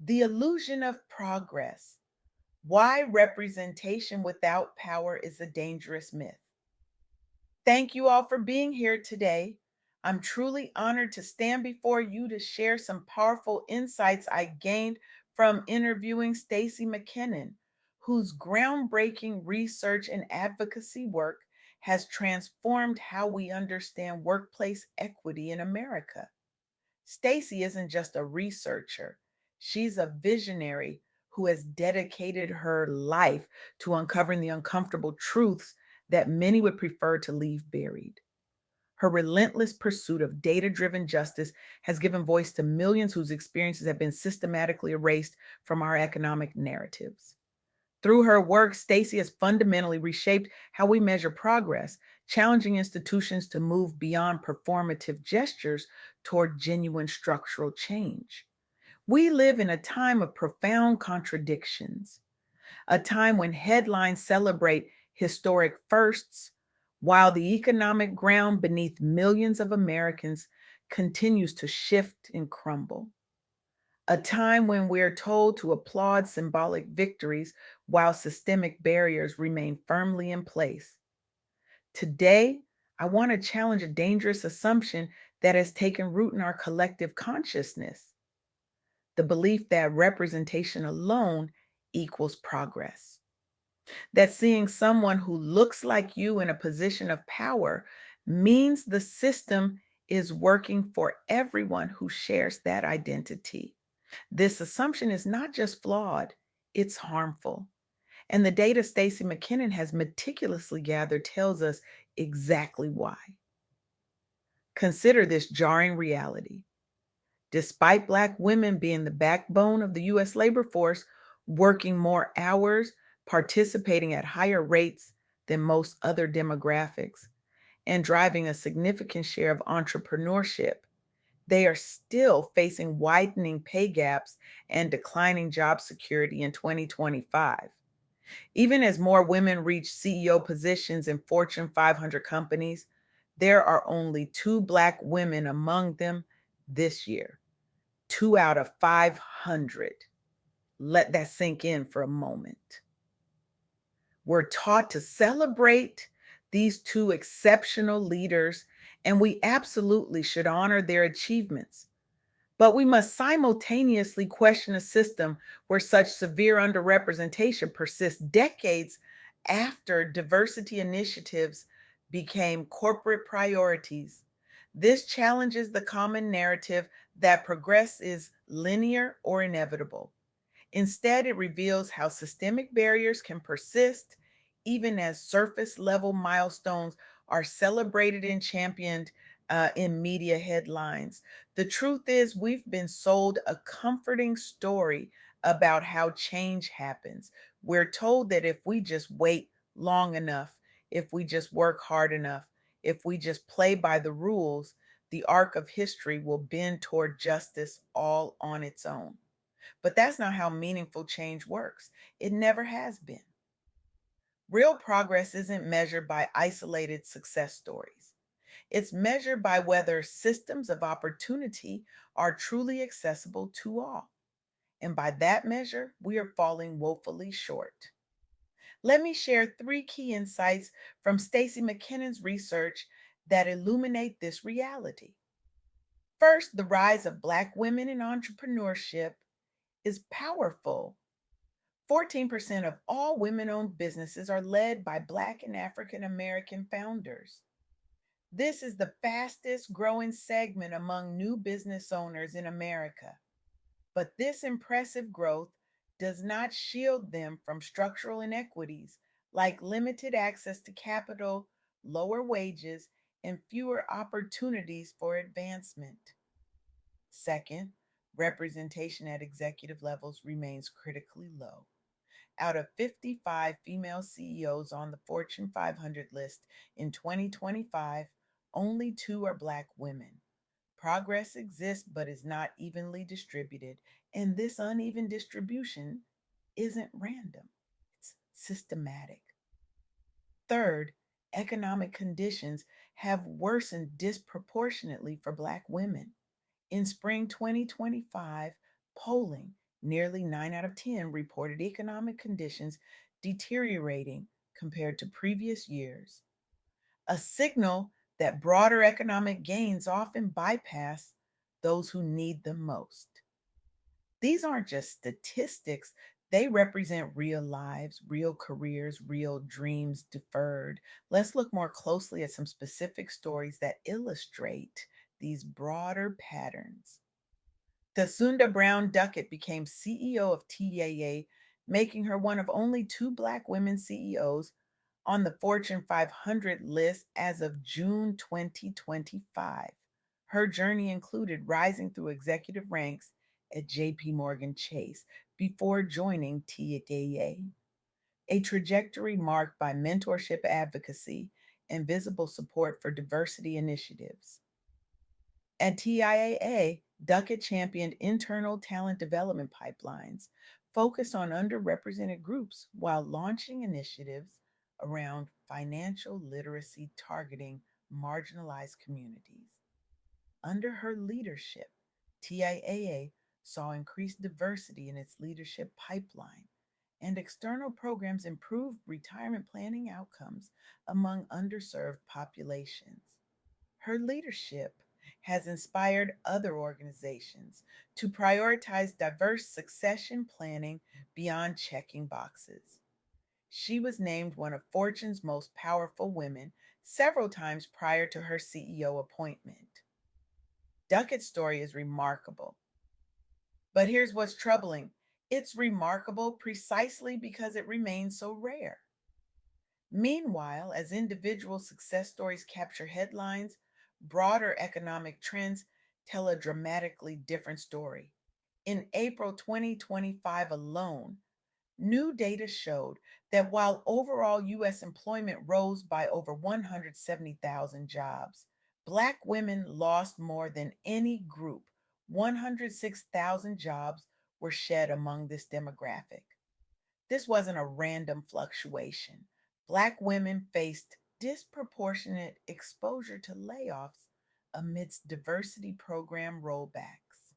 The illusion of progress. Why representation without power is a dangerous myth. Thank you all for being here today. I'm truly honored to stand before you to share some powerful insights I gained from interviewing Stacey McKennon, whose groundbreaking research and advocacy work has transformed how we understand workplace equity in America. Stacey isn't just a researcher, she's a visionary who has dedicated her life to uncovering the uncomfortable truths that many would prefer to leave buried. Her relentless pursuit of data driven justice has given voice to millions whose experiences have been systematically erased from our economic narratives. Through her work, Stacey has fundamentally reshaped how we measure progress, challenging institutions to move beyond performative gestures toward genuine structural change. We live in a time of profound contradictions, a time when headlines celebrate historic firsts, while the economic ground beneath millions of Americans continues to shift and crumble. A time when we're told to applaud symbolic victories while systemic barriers remain firmly in place. Today, I want to challenge a dangerous assumption that has taken root in our collective consciousness: the belief that representation alone equals progress. That seeing someone who looks like you in a position of power means the system is working for everyone who shares that identity. This assumption is not just flawed, it's harmful. And the data Stacey McKennon has meticulously gathered tells us exactly why. Consider this jarring reality. Despite Black women being the backbone of the US labor force, working more hours, participating at higher rates than most other demographics, and driving a significant share of entrepreneurship, they are still facing widening pay gaps and declining job security in 2025. Even as more women reach CEO positions in Fortune 500 companies, there are only two Black women among them this year. Two out of 500. Let that sink in for a moment. We're taught to celebrate these two exceptional leaders, and we absolutely should honor their achievements. But we must simultaneously question a system where such severe underrepresentation persists decades after diversity initiatives became corporate priorities. This challenges the common narrative that progress is linear or inevitable. Instead, it reveals how systemic barriers can persist even as surface level milestones are celebrated and championed in media headlines. The truth is, we've been sold a comforting story about how change happens. We're told that if we just wait long enough, if we just work hard enough, if we just play by the rules, the arc of history will bend toward justice all on its own. But that's not how meaningful change works. It never has been. Real progress isn't measured by isolated success stories. It's measured by whether systems of opportunity are truly accessible to all. And by that measure, we are falling woefully short. Let me share three key insights from Stacey McKennon's research that illuminate this reality. First, the rise of Black women in entrepreneurship is powerful. 14% of all women owned businesses are led by Black and African American founders. This is the fastest growing segment among new business owners in America. But this impressive growth does not shield them from structural inequities like limited access to capital, lower wages, and fewer opportunities for advancement. Second, representation at executive levels remains critically low. Out of 55 female CEOs on the Fortune 500 list in 2025, only two are Black women. Progress exists but is not evenly distributed, and this uneven distribution isn't random, it's systematic. Third, economic conditions have worsened disproportionately for Black women. In spring 2025, polling Nearly 9 out of 10 reported economic conditions deteriorating compared to previous years, a signal that broader economic gains often bypass those who need them most. These aren't just statistics, they represent real lives, real careers, real dreams deferred. Let's look more closely at some specific stories that illustrate these broader patterns. Tasunda Brown Duckett became CEO of TAA, making her one of only two Black women CEOs on the Fortune 500 list as of June 2025. Her journey included rising through executive ranks at JP Morgan Chase before joining TAA, a trajectory marked by mentorship advocacy and visible support for diversity initiatives. At TIAA, Duckett championed internal talent development pipelines focused on underrepresented groups while launching initiatives around financial literacy targeting marginalized communities. Under her leadership, TIAA saw increased diversity in its leadership pipeline, and external programs improved retirement planning outcomes among underserved populations. Her leadership has inspired other organizations to prioritize diverse succession planning beyond checking boxes. She was named one of Fortune's most powerful women several times prior to her CEO appointment. Duckett's story is remarkable, but here's what's troubling: it's remarkable precisely because it remains so rare. Meanwhile, as individual success stories capture headlines, broader economic trends tell a dramatically different story. In April 2025 alone, new data showed that while overall U.S. employment rose by over 170,000 jobs, Black women lost more than any group. 106,000 jobs were shed among this demographic. This wasn't a random fluctuation. Black women faced disproportionate exposure to layoffs amidst diversity program rollbacks.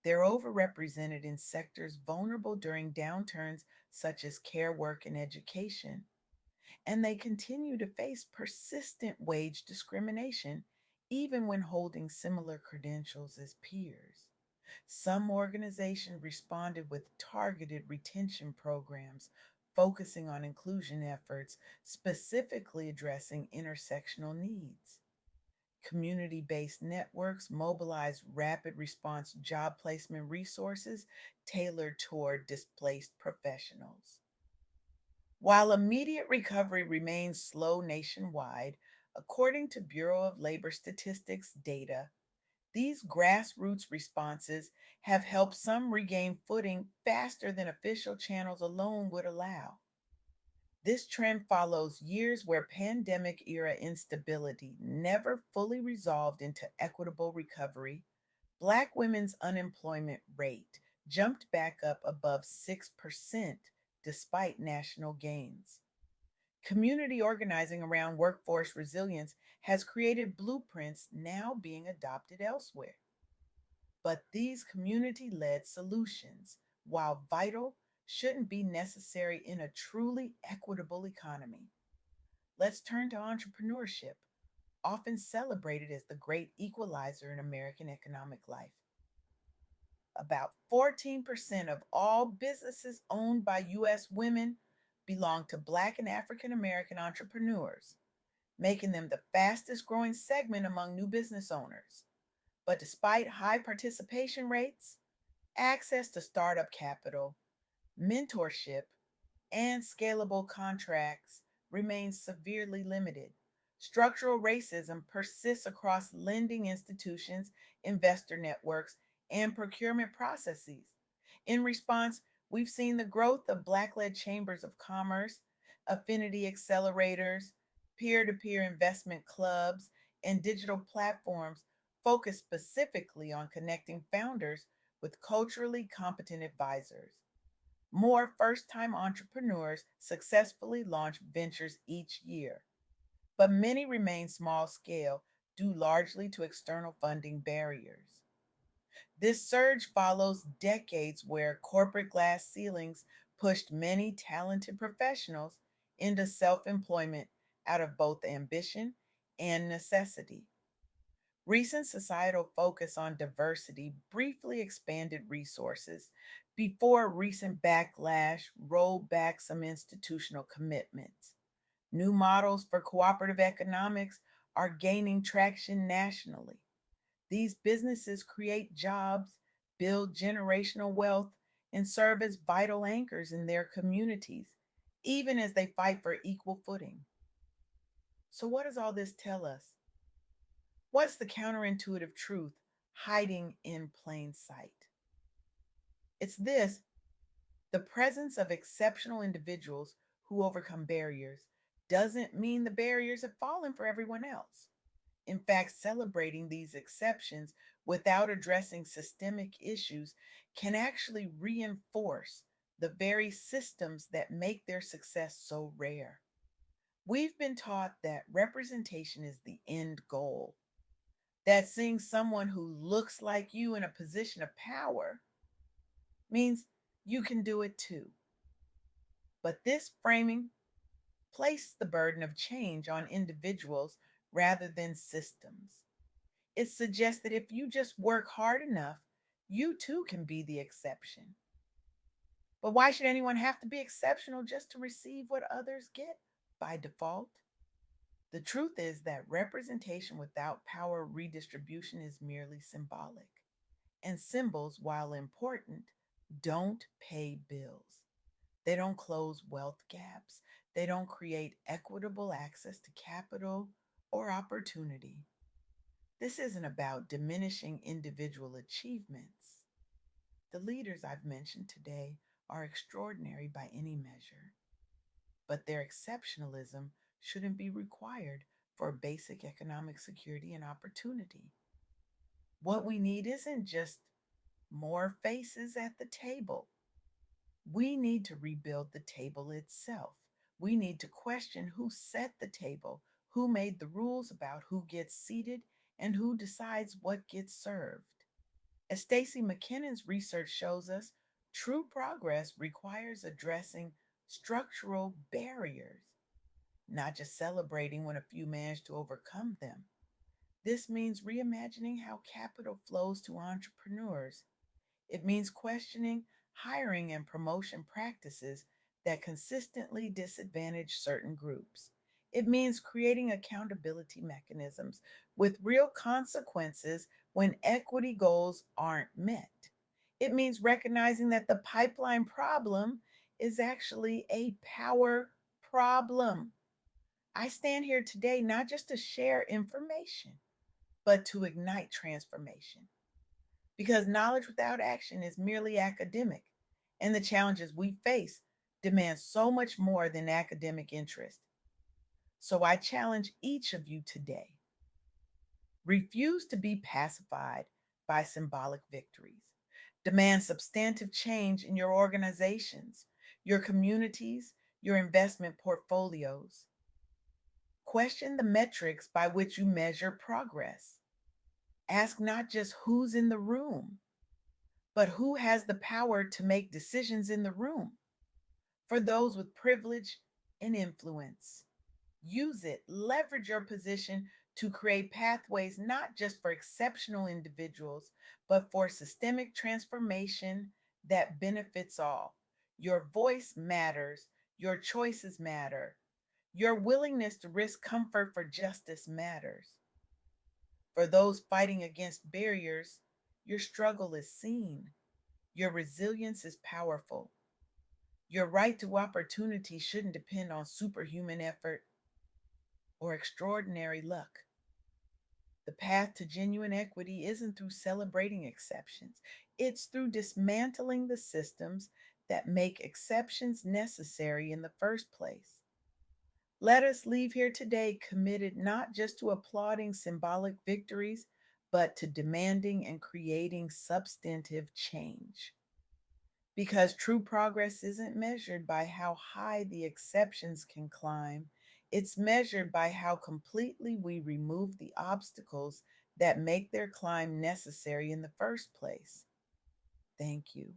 They're overrepresented in sectors vulnerable during downturns such as care work and education, and they continue to face persistent wage discrimination even when holding similar credentials as peers. Some organizations responded with targeted retention programs focusing on inclusion efforts, specifically addressing intersectional needs. Community based networks mobilize rapid response job placement resources tailored toward displaced professionals. While immediate recovery remains slow nationwide, according to Bureau of Labor Statistics data, these grassroots responses have helped some regain footing faster than official channels alone would allow. This trend follows years where pandemic era instability never fully resolved into equitable recovery. Black women's unemployment rate jumped back up above 6% despite national gains. Community organizing around workforce resilience has created blueprints now being adopted elsewhere. But these community led solutions, while vital, shouldn't be necessary in a truly equitable economy. Let's turn to entrepreneurship, often celebrated as the great equalizer in American economic life. About 14% of all businesses owned by U.S. women belong to Black and African American entrepreneurs, making them the fastest growing segment among new business owners. But despite high participation rates, access to startup capital, mentorship, and scalable contracts remains severely limited. Structural racism persists across lending institutions, investor networks, and procurement processes. In response, we've seen the growth of Black led chambers of commerce, affinity accelerators, peer to peer investment clubs, and digital platforms focused specifically on connecting founders with culturally competent advisors. More first time entrepreneurs successfully launch ventures each year, but many remain small scale due largely to external funding barriers. This surge follows decades where corporate glass ceilings pushed many talented professionals into self employment out of both ambition and necessity. Recent societal focus on diversity briefly expanded resources before recent backlash rolled back some institutional commitments. New models for cooperative economics are gaining traction nationally. These businesses create jobs, build generational wealth, and serve as vital anchors in their communities, even as they fight for equal footing. So, what does all this tell us? What's the counterintuitive truth hiding in plain sight? It's this: the presence of exceptional individuals who overcome barriers doesn't mean the barriers have fallen for everyone else. In fact, celebrating these exceptions without addressing systemic issues can actually reinforce the very systems that make their success so rare. We've been taught that representation is the end goal, that seeing someone who looks like you in a position of power means you can do it too. But this framing places the burden of change on individuals rather than systems. It suggests that if you just work hard enough, you too can be the exception. But why should anyone have to be exceptional just to receive what others get by default? The truth is that representation without power redistribution is merely symbolic. And symbols, while important, don't pay bills. They don't close wealth gaps. They don't create equitable access to capital or opportunity. This isn't about diminishing individual achievements. The leaders I've mentioned today are extraordinary by any measure, but their exceptionalism shouldn't be required for basic economic security and opportunity. What we need isn't just more faces at the table. We need to rebuild the table itself. We need to question who set the table, who made the rules about who gets seated, and who decides what gets served. As Stacey McKennon's research shows us, true progress requires addressing structural barriers, not just celebrating when a few manage to overcome them. This means reimagining how capital flows to entrepreneurs. It means questioning hiring and promotion practices that consistently disadvantage certain groups. It means creating accountability mechanisms with real consequences when equity goals aren't met. It means recognizing that the pipeline problem is actually a power problem. I stand here today not just to share information, but to ignite transformation. Because knowledge without action is merely academic, and the challenges we face demand so much more than academic interest. So I challenge each of you today: refuse to be pacified by symbolic victories. Demand substantive change in your organizations, your communities, your investment portfolios. Question the metrics by which you measure progress. Ask not just who's in the room, but who has the power to make decisions in the room. For those with privilege and influence, use it, leverage your position to create pathways not just for exceptional individuals, but for systemic transformation that benefits all. Your voice matters, your choices matter, your willingness to risk comfort for justice matters. For those fighting against barriers, your struggle is seen, your resilience is powerful. Your right to opportunity shouldn't depend on superhuman effort or extraordinary luck. The path to genuine equity isn't through celebrating exceptions, it's through dismantling the systems that make exceptions necessary in the first place. Let us leave here today committed not just to applauding symbolic victories, but to demanding and creating substantive change. Because true progress isn't measured by how high the exceptions can climb, it's measured by how completely we remove the obstacles that make their climb necessary in the first place. Thank you.